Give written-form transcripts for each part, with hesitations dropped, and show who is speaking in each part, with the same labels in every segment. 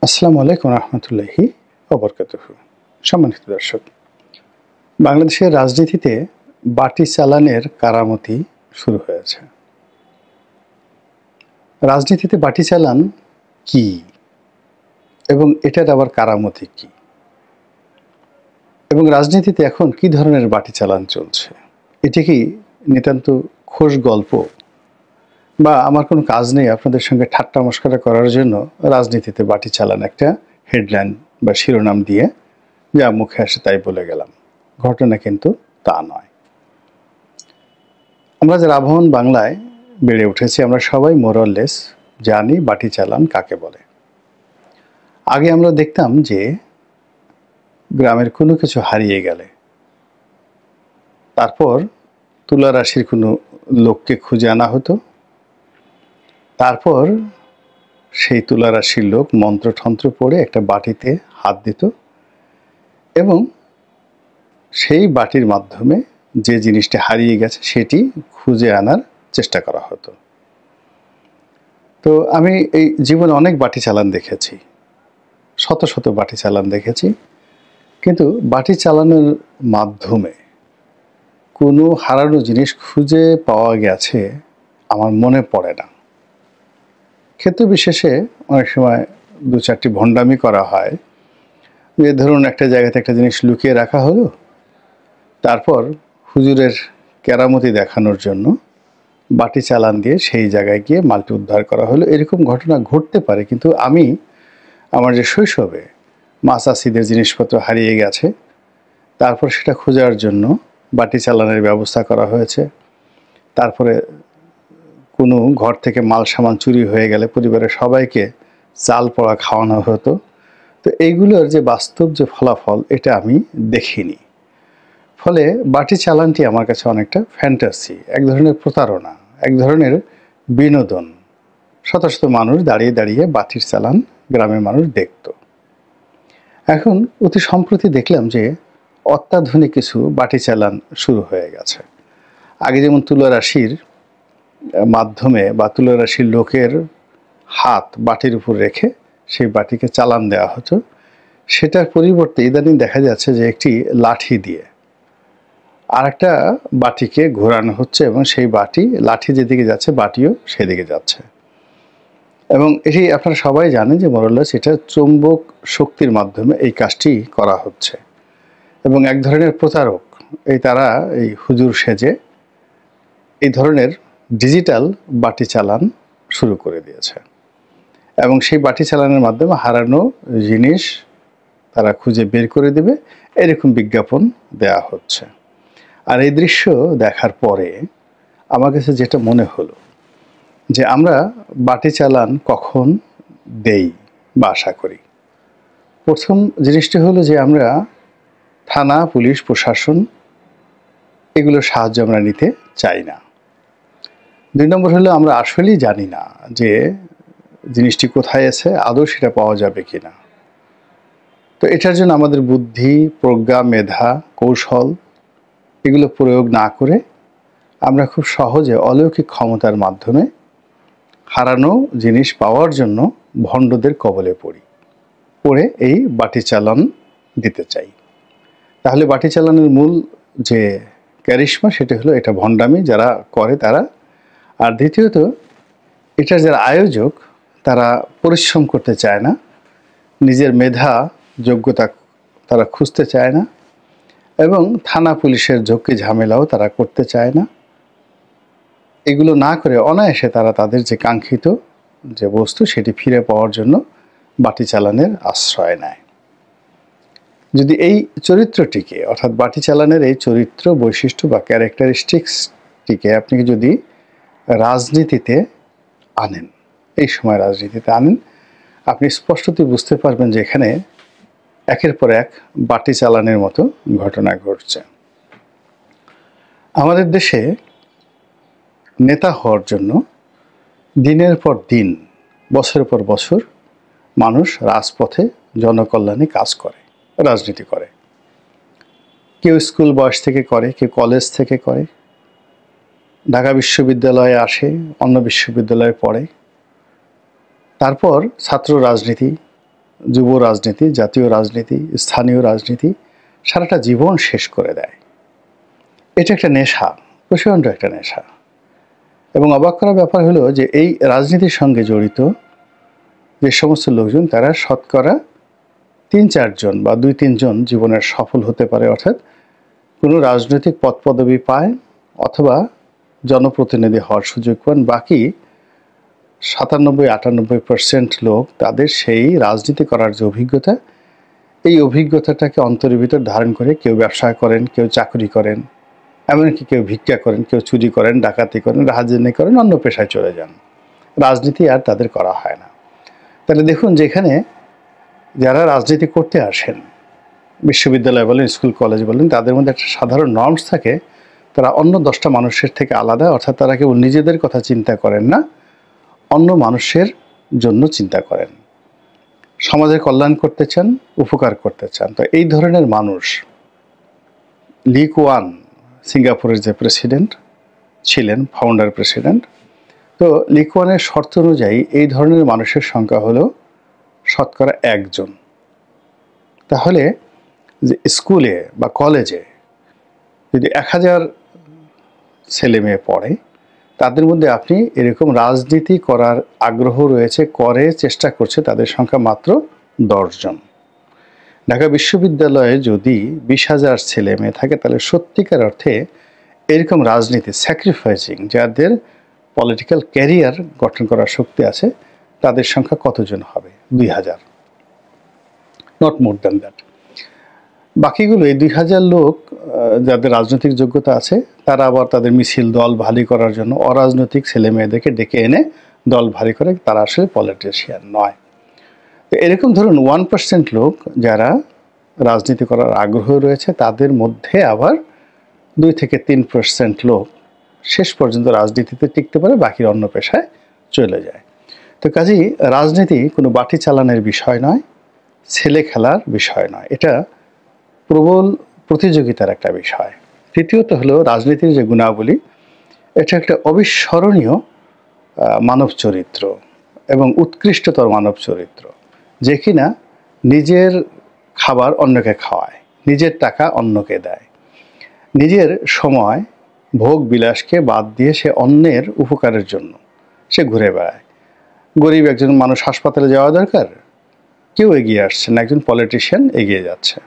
Speaker 1: আসসালামু আলাইকুম রহমতুল্লাহি ওবরকাতুহু। সম্মানিত দর্শক, বাংলাদেশের রাজনীতিতে বাটি চালানের কারামতি শুরু হয়েছে। রাজনীতিতে বাটি চালান কি এবং এটার আবার কারামতি কি, এবং রাজনীতিতে এখন কি ধরনের বাটি চালান চলছে, এটি কি নিতান্ত খোশ গল্প, বা আমার কোনো কাজ নেই আপনাদের সঙ্গে ঠাট্টা মশকরা করার জন্য রাজনীতিতে বাটি চালান একটা হেডলাইন বা শিরোনাম দিয়ে যা মুখে আসে তাই বলে গেলাম। ঘটনা কিন্তু তা নয়। আমরা যারা আবহমান বাংলায় বেড়ে উঠেছি, আমরা সবাই মোরলেস জানি বাটি চালান কাকে বলে। আগে আমরা দেখতাম যে গ্রামের কোনো কিছু হারিয়ে গেলে তারপর তুলা রাশির কোনো লোককে খুঁজে আনা হতো, তারপর সেই তুলা রাশির লোক মন্ত্রতন্ত্র পড়ে একটা বাটিতে হাত দিত এবং সেই বাটির মাধ্যমে যে জিনিসটি হারিয়ে গেছে সেটি খুঁজে আনার চেষ্টা করা হতো। তো আমি এই জীবনে অনেক বাটি চালান দেখেছি, শত শত বাটি চালান দেখেছি, কিন্তু বাটি চালানোর মাধ্যমে কোনো হারানো জিনিস খুঁজে পাওয়া গেছে আমার মনে পড়ে না। ক্ষেত্র বিশেষে অনেক সময় দু চারটি ভণ্ডামি করা হয়, যে ধরুন একটা জায়গাতে একটা জিনিস লুকিয়ে রাখা হলো, তারপর হুজুরের কেরামতি দেখানোর জন্য বাটি চালান দিয়ে সেই জায়গায় গিয়ে মালটি উদ্ধার করা হলো। এরকম ঘটনা ঘটতে পারে, কিন্তু আমি আমার যে শৈশবে মা চাষিদের জিনিসপত্র হারিয়ে গেছে, তারপর সেটা খোঁজার জন্য বাটি চালানের ব্যবস্থা করা হয়েছে। তারপরে কোনো ঘর থেকে মাল সামান চুরি হয়ে গেলে পরিবারের সবাইকে চাল পোড়া খাওয়ানো হতো। তো এইগুলোর যে বাস্তব যে ফলাফল, এটা আমি দেখিনি। ফলে বাটি চালানটি আমার কাছে অনেকটা ফ্যান্টাসি, এক ধরনের প্রতারণা, এক ধরনের বিনোদন। শত শত মানুষ দাঁড়িয়ে দাঁড়িয়ে বাটির চালান গ্রামের মানুষ দেখত। এখন অতি সম্প্রতি দেখলাম যে অত্যাধুনিক কিছু বাটি চালান শুরু হয়ে গেছে। আগে যেমন তুলা রাশির মাধ্যমে বা তুলা রাশির লোকের হাত বাটির উপর রেখে সেই বাটিকে চালান দেওয়া হতো, সেটার পরিবর্তে ইদানিং দেখা যাচ্ছে যে একটি লাঠি দিয়ে আর একটা বাটিকে ঘোরানো হচ্ছে এবং সেই বাটি, লাঠি যেদিকে যাচ্ছে বাটিও সেদিকে যাচ্ছে। এবং এটি আপনারা সবাই জানেন যে মোরলেস এটা চৌম্বক শক্তির মাধ্যমে এই কাজটি করা হচ্ছে। এবং এক ধরনের প্রতারক তারা এই হুজুর সেজে এই ধরনের ডিজিটাল বাটি চালান শুরু করে দিয়েছে, এবং সেই বাটি চালানের মাধ্যমে হারানো জিনিস তারা খুঁজে বের করে দেবে, এরকম বিজ্ঞাপন দেয়া হচ্ছে। আর এই দৃশ্য দেখার পরে আমার কাছে যেটা মনে হলো যে আমরা বাটি চালান কখন দেই বা আশা করি। প্রথম জিনিসটি হলো যে আমরা থানা, পুলিশ, প্রশাসন এগুলোর সাহায্য আমরা নিতে চাই না। ২ নম্বর হলো আমরা আসলেই জানি না যে জিনিসটি কোথায় আছে, আদৌ সেটা পাওয়া যাবে কিনা। তো এটার জন্য আমাদের বুদ্ধি, প্রজ্ঞা, মেধা, কৌশল এগুলো প্রয়োগ না করে আমরা খুব সহজে অলৌকিক ক্ষমতার মাধ্যমে হারানো জিনিস পাওয়ার জন্য ভণ্ডদের কবলে পড়ে এই বাটি চালান দিতে চাই। তাহলে বাটি চালানের মূল যে ক্যারিশমা সেটা হলো এটা ভণ্ডামি যারা করে তারা। আর দ্বিতীয়ত, এটার যারা আয়োজক তারা পরিশ্রম করতে চায় না, নিজের মেধা যোগ্যতা তারা খুঁজতে চায় না, এবং থানা পুলিশের ঝক্কি ঝামেলাও তারা করতে চায় না। এগুলো না করে অনায়াসে তারা তাদের যে কাঙ্ক্ষিত যে বস্তু সেটি ফিরে পাওয়ার জন্য বাটি চালানের আশ্রয় নেয়। যদি এই চরিত্রটিকে, অর্থাৎ বাটি চালানের এই চরিত্র বৈশিষ্ট্য বা ক্যারেক্টারিস্টিক্সটিকে আপনি যদি রাজনীতিতে আনেন, এই সময় রাজনীতিতে আনেন, আপনি স্পষ্টতই বুঝতে পারবেন যে এখানে একের পর এক বাটি চালানের মতো ঘটনা ঘটছে। আমাদের দেশে নেতা হওয়ার জন্য দিনের পর দিন, বছরের পর বছর মানুষ রাজপথে জনকল্যাণে কাজ করে, রাজনীতি করে। কেউ স্কুল বয়স থেকে করে, কেউ কলেজ থেকে করে, ঢাকা বিশ্ববিদ্যালয়ে আসে, অন্য বিশ্ববিদ্যালয়ে পড়ে, তারপর ছাত্র রাজনীতি, যুব রাজনীতি, জাতীয় রাজনীতি, স্থানীয় রাজনীতি সারাটা জীবন শেষ করে দেয়। এটা একটা নেশা, প্রচণ্ড একটা নেশা। এবং অবাক করার ব্যাপার হলো যে এই রাজনীতির সঙ্গে জড়িত যে সমস্ত লোকজন তারা শতকরা ৩-৪ জন বা ২-৩ জন জীবনের সফল হতে পারে, অর্থাৎ কোনো রাজনৈতিক পদ পদবি পায় অথবা জনপ্রতিনিধি হওয়ার সুযোগ পান। বাকি ৯৭-৯৮% লোক তাদের সেই রাজনীতি করার যে অভিজ্ঞতা, এই অভিজ্ঞতাটাকে অন্তরের ভিতর ধারণ করে কেউ ব্যবসা করেন, কেউ চাকরি করেন, এমনকি কেউ ভিক্ষা করেন, কেউ চুরি করেন, ডাকাতি করেন, রাহাজানি করেন, অন্য পেশায় চলে যান। রাজনীতি আর তাদের করা হয় না। তাহলে দেখুন, যেখানে যারা রাজনীতি করতে আসেন, বিশ্ববিদ্যালয় বলেন, স্কুল কলেজ বলেন, তাদের মধ্যে একটা সাধারণ নর্মস থাকে, তারা অন্য 10টা মানুষের থেকে আলাদা, অর্থাৎ তারা কেবল নিজেদের কথা চিন্তা করেন না, অন্য মানুষের জন্য চিন্তা করেন, সমাজের কল্যাণ করতে চান, উপকার করতে চান। তো এই ধরনের মানুষ, লি কুয়ান সিঙ্গাপুরের যে প্রেসিডেন্ট ছিলেন, ফাউন্ডার প্রেসিডেন্ট, তো লি কুয়ানের শর্ত অনুযায়ী এই ধরনের মানুষের সংখ্যা হলো শতকরা 1 জন। তাহলে যে স্কুলে বা কলেজে যদি 1000 ছেলে মেয়ে পড়ে, তাদের মধ্যে আপনি এরকম রাজনীতি করার আগ্রহ রয়েছে, করে চেষ্টা করছে, তাদের সংখ্যা মাত্র 10 জন। ঢাকা বিশ্ববিদ্যালয়ে যদি 20,000 ছেলে মেয়ে থাকে, তাহলে সত্যিকার অর্থে এরকম রাজনীতি স্যাক্রিফাইসিং, যাদের পলিটিক্যাল ক্যারিয়ার গঠন করার শক্তি আছে, তাদের সংখ্যা কতজন হবে? 2000, নট মোর দ্যান দ্যাট। বাকিগুলো এই 2000 লোক যাদের রাজনৈতিক যোগ্যতা আছে, তারা আবার তাদের মিছিল দল ভারী করার জন্য অরাজনৈতিক ছেলে মেয়েদেরকে ডেকে এনে দল ভারী করে, তারা আসলে পলিটিশিয়ান নয়। তো এরকম ধরুন 1% লোক যারা রাজনীতি করার আগ্রহ রয়েছে, তাদের মধ্যে আবার 2-3% লোক শেষ পর্যন্ত রাজনীতিতে টিকতে পারে, বাকির অন্য পেশায় চলে যায়। তো কাজেই রাজনীতি কোনো বাটি চালানোর বিষয় নয়, ছেলে খেলার বিষয় নয়, এটা প্রবল প্রতিযোগিতার একটা বিষয়। তৃতীয়ত হলো রাজনীতির যে গুণাবলী, এটা একটা অবিস্মরণীয় মানব চরিত্র এবং উৎকৃষ্টতর মানব চরিত্র, যে কিনা নিজের খাবার অন্যকে খাওয়ায়, নিজের টাকা অন্যকে দেয়, নিজের সময় ভোগ বিলাসকে বাদ দিয়ে সে অন্যের উপকারের জন্য সে ঘুরে বেড়ায়। গরিব একজন মানুষ হাসপাতালে যাওয়া দরকার, কেউ এগিয়ে আসছে না, একজন পলিটিশিয়ান এগিয়ে যাচ্ছে।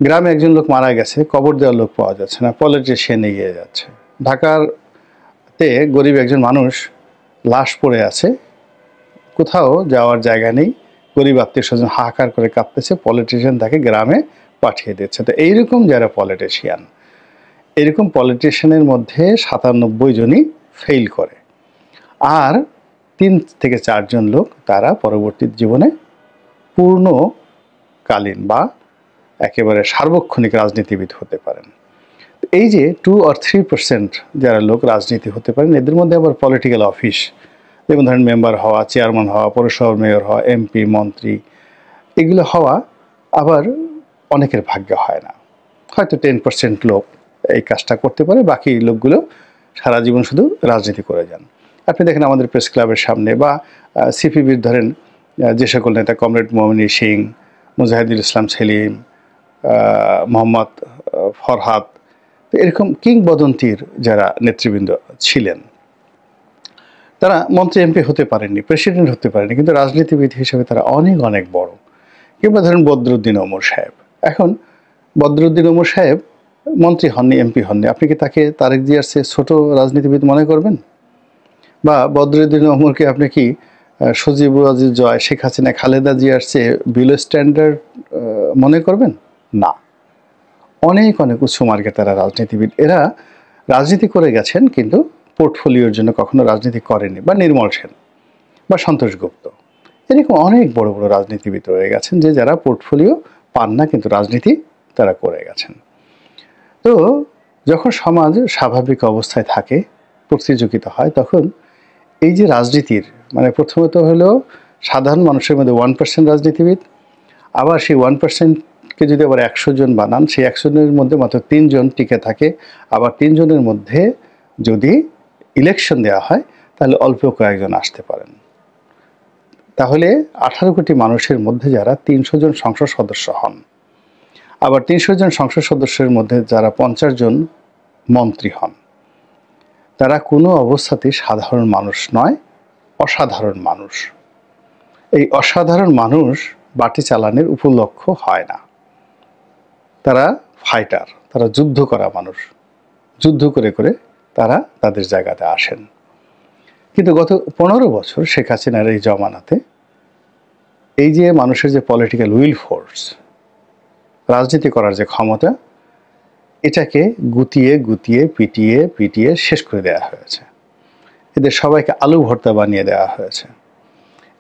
Speaker 1: গ্রামে একজন লোক মারা গেছে, কবর দেওয়ার লোক পাওয়া যাচ্ছে না, পলিটিশিয়ান এগিয়ে যাচ্ছে। ঢাকাতে গরিব একজন মানুষ লাশ পড়ে আছে, কোথাও যাওয়ার জায়গা নেই, গরিব আত্মীয় স্বজন হাহাকার করে কাঁদতেছে, পলিটিশিয়ান তাকে গ্রামে পাঠিয়ে দিচ্ছে। তো এইরকম যারা পলিটিশিয়ান, এরকম পলিটিশিয়ানের মধ্যে 97 জনই ফেল করে, আর 3-4 জন লোক তারা পরবর্তী জীবনে পূর্ণকালীন বা একেবারে সার্বক্ষণিক রাজনীতিবিদ হতে পারেন। এই যে 2-3% যারা লোক রাজনীতি হতে পারেন, এদের মধ্যে আবার পলিটিক্যাল অফিস, যেমন ধরেন মেম্বার হওয়া, চেয়ারম্যান হওয়া, পৌরসভার মেয়র হওয়া, এমপি, মন্ত্রী, এগুলো হওয়া আবার অনেকের ভাগ্যে হয় না। হয়তো 10% লোক এই কাজটা করতে পারে, বাকি লোকগুলো সারা জীবন শুধু রাজনীতি করে যান। আপনি দেখেন আমাদের প্রেস ক্লাবের সামনে বা সিপিবির ধরেন যে সকল নেতা, কমরেড মোমিনী সিং, মুজাহিদুল ইসলাম সেলিম, মোহাম্মদ ফরহাদ, এরকম কিংবদন্তির যারা নেতৃবৃন্দ ছিলেন, তারা মন্ত্রী এমপি হতে পারেননি, প্রেসিডেন্ট হতে পারেনি, কিন্তু রাজনীতিবিদ হিসেবে তারা অনেক অনেক বড়। কিংবা ধরেন বদরুদ্দিন ওমর সাহেব, এখন বদরুদ্দিন ওমর সাহেব মন্ত্রী হননি, এমপি হননি, আপনি কি তাকে তারেক জিয়ার চেয়ে ছোট রাজনীতিবিদ মনে করবেন? বা বদরুদ্দিন ওমরকে আপনি কি সজীবুর আজিজ জয়, শেখ হাসিনা, খালেদা জিয়ার চেয়ে বিলো স্ট্যান্ডার্ড মনে করবেন? না, অনেক অনেক উচ্চ মার্গে তারা রাজনীতিবিদ। এরা রাজনীতি করে গেছেন, কিন্তু পোর্টফোলিওর জন্য কখনো রাজনীতি করেনি। বা নির্মল সেন বা সন্তোষ গুপ্ত, এরকম অনেক বড় বড় রাজনীতিবিদ রয়ে গেছেন যে যারা পোর্টফোলিও পান না, কিন্তু রাজনীতি তারা করে গেছেন। তো যখন সমাজ স্বাভাবিক অবস্থায় থাকে, প্রতিযোগিতা হয়, তখন এই যে রাজনীতির মানে প্রথমত হলো সাধারণ মানুষের মধ্যে 1% রাজনীতিবিদ, আবার সেই 1%কে যদি আবার 100 জন বানান, সেই 100 জনের মধ্যে মাত্র 3 জন টিকে থাকে। আবার 3 জনের মধ্যে যদি ইলেকশন দেওয়া হয়, তাহলে অল্প কয়েকজন আসতে পারেন। তাহলে 18 কোটি মানুষের মধ্যে যারা 300 জন সংসদ সদস্য হন, আবার 300 জন সংসদ সদস্যের মধ্যে যারা 50 জন মন্ত্রী হন, তারা কোনো অবস্থাতেই সাধারণ মানুষ নয়, অসাধারণ মানুষ। এই অসাধারণ মানুষ বাটি চালানের উপলক্ষ হয় না। তারা ফাইটার, তারা যুদ্ধ করা মানুষ, যুদ্ধ করে করে তারা তাদের জায়গাতে আসেন। কিন্তু গত 15 বছর শেখ হাসিনার এই জমানাতে এই যে মানুষের যে পলিটিক্যাল উইল ফোর্স, রাজনীতি করার যে ক্ষমতা, এটাকে গুতিয়ে গুতিয়ে পিটিয়ে পিটিয়ে শেষ করে দেওয়া হয়েছে। এদের সবাইকে আলু ভর্তা বানিয়ে দেওয়া হয়েছে,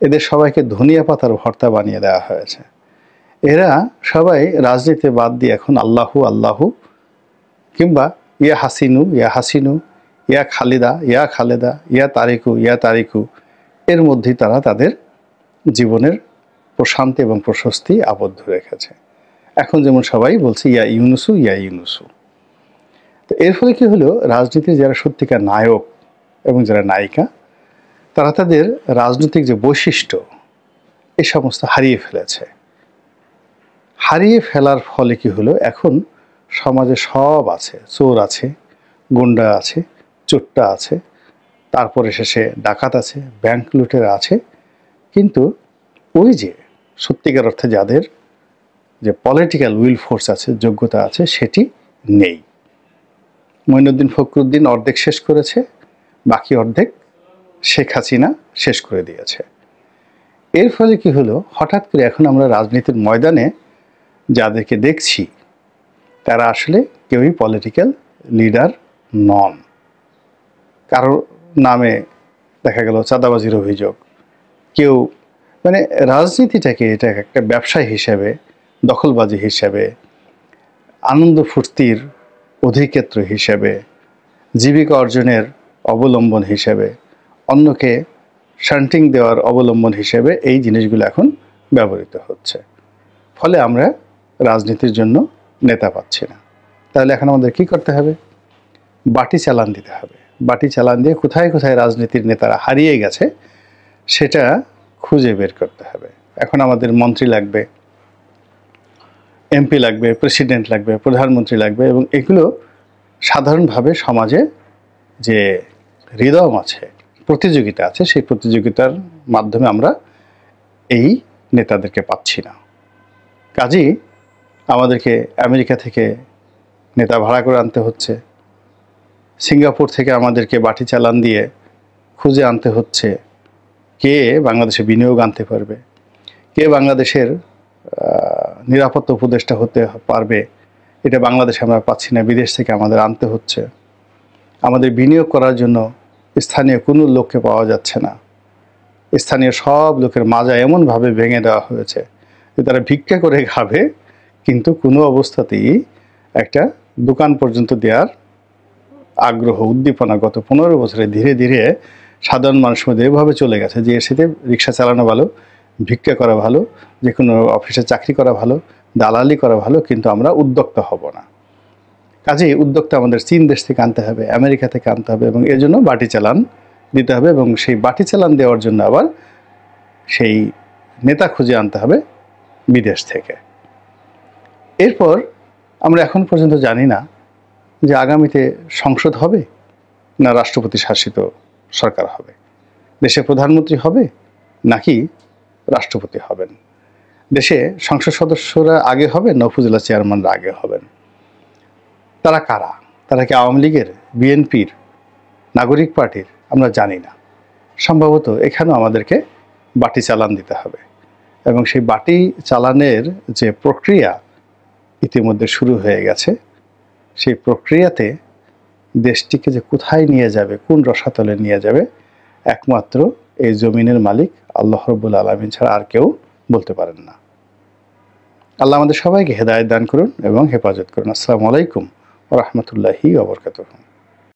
Speaker 1: এদের সবাইকে ধনিয়া পাতার ভর্তা বানিয়ে দেওয়া হয়েছে। এরা সবাই রাজনীতি বাদ দিয়ে এখন আল্লাহু আল্লাহু কিংবা ইয়া হাসিনু ইয়া হাসিনু, ইয়া খালিদা ইয়া খালেদা, ইয়া তারিকু ইয়া তারিকু, এর মধ্যেই তারা তাদের জীবনের প্রশান্তি এবং প্রশস্তি আবদ্ধ রেখেছে। এখন যেমন সবাই বলছে ইয়া ইউনুসু ইয়া ইউনুসু। তো এর ফলে কি হলো, রাজনীতির যারা সত্যিকার নায়ক এবং যারা নায়িকা, তারা তাদের রাজনৈতিক যে বৈশিষ্ট্য এ সমস্ত হারিয়ে ফেলেছে। হারিয়ে ফেলার ফলে কি হলো, এখন সমাজে সব আছে, চোর আছে, গুন্ডা আছে, চোট্টা আছে, তারপরে শেষে ডাকাত আছে, ব্যাংক লুটেরা আছে, কিন্তু ওই যে সত্যিকার অর্থে যাদের যে পলিটিক্যাল উইল ফোর্স আছে, যোগ্যতা আছে, সেটি নেই। মঈনুদ্দিন ফখরুদ্দিন অর্ধেক শেষ করেছে, বাকি অর্ধেক শেখ হাসিনা শেষ করে দিয়েছে। এর ফলে কি হলো, হঠাৎ করে এখন আমরা রাজনীতির ময়দানে যাদেরকে দেখছি তারা আসলে কেউই পলিটিক্যাল লিডার নন। কারো নামে দেখা গেল চাঁদাবাজির অভিযোগ, কেউ মানে রাজনীতিটাকে এটা একটা ব্যবসায় হিসেবে, দখলবাজি হিসেবে, আনন্দ ফুর্তির অধিক্ষেত্র হিসেবে, জীবিকা অর্জনের অবলম্বন হিসেবে, অন্যকে শান্টিং দেওয়ার অবলম্বন হিসেবে এই জিনিসগুলো এখন ব্যবহৃত হচ্ছে। ফলে আমরা রাজনীতির জন্য নেতা পাচ্ছি না। তাহলে এখন আমাদের কি করতে হবে? বাটি চালান দিতে হবে। বাটি চালান দিয়ে কোথায় কোথায় রাজনীতির নেতারা হারিয়ে গেছে সেটা খুঁজে বের করতে হবে। এখন আমাদের মন্ত্রী লাগবে, এমপি লাগবে, প্রেসিডেন্ট লাগবে, প্রধানমন্ত্রী লাগবে, এবং এগুলো সাধারণভাবে সমাজে যে হৃদয় আছে, প্রতিযোগিতা আছে, সেই প্রতিযোগিতার মাধ্যমে আমরা এই নেতাদেরকে পাচ্ছি না। কাজেই আমাদেরকে আমেরিকা থেকে নেতা ভাড়া করে আনতে হচ্ছে, সিঙ্গাপুর থেকে আমাদেরকে বাটি চালান দিয়ে খুঁজে আনতে হচ্ছে কে বাংলাদেশে বিনিয়োগ আনতে পারবে, কে বাংলাদেশের নিরাপত্তা উপদেষ্টা হতে পারবে। এটা বাংলাদেশে আমরা পাচ্ছি না, বিদেশ থেকে আমাদের আনতে হচ্ছে। আমাদের বিনিয়োগ করার জন্য স্থানীয় কোনো লোককে পাওয়া যাচ্ছে না। স্থানীয় সব লোকের মাজা এমনভাবে ভেঙে দেওয়া হয়েছে যে তারা ভিক্ষা করে খাবে, কিন্তু কোনো অবস্থাতেই একটা দোকান পর্যন্ত দেওয়ার আগ্রহ, উদ্দীপনা গত 15 বছরে ধীরে ধীরে সাধারণ মানুষের মধ্যে এভাবে চলে গেছে যে এর সাথে রিক্সা চালানো ভালো, ভিক্ষা করা ভালো, যে কোনো অফিসে চাকরি করা ভালো, দালালি করা ভালো, কিন্তু আমরা উদ্যোক্তা হব না। কাজেই উদ্যোক্তা আমাদের চীন দেশ থেকে আনতে হবে, আমেরিকা থেকে আনতে হবে, এবং এর জন্য বাটি চালান দিতে হবে, এবং সেই বাটি চালান দেওয়ার জন্য আবার সেই নেতা খুঁজে আনতে হবে বিদেশ থেকে। এরপর আমরা এখন পর্যন্ত জানি না যে আগামীতে সংসদ হবে না রাষ্ট্রপতি শাসিত সরকার হবে, দেশে প্রধানমন্ত্রী হবে নাকি রাষ্ট্রপতি হবেন, দেশে সংসদ সদস্যরা আগে হবে না উপজেলা চেয়ারম্যানরা আগে হবেন। তারা কারা? তারা কি আওয়ামী লীগের, বিএনপির, নাগরিক পার্টির? আমরা জানি না। সম্ভবত এখানেও আমাদেরকে বাটি চালান দিতে হবে, এবং সেই বাটি চালানের যে প্রক্রিয়া ইতিমধ্যে শুরু হয়ে গেছে, সেই প্রক্রিয়াতে দেশটিকে যে কোথায় নিয়ে যাবে, কোন রসাতলে নিয়ে যাবে, একমাত্র এই জমিনের মালিক আল্লাহ রাব্বুল আলামিন ছাড়া আর কেউ বলতে পারেন না। আল্লাহ আমাদের সবাইকে হেদায়েত দান করুন এবং হেফাজত করুন। আসসালামু আলাইকুম ওয়া রাহমাতুল্লাহি ওয়া বারাকাতুহু।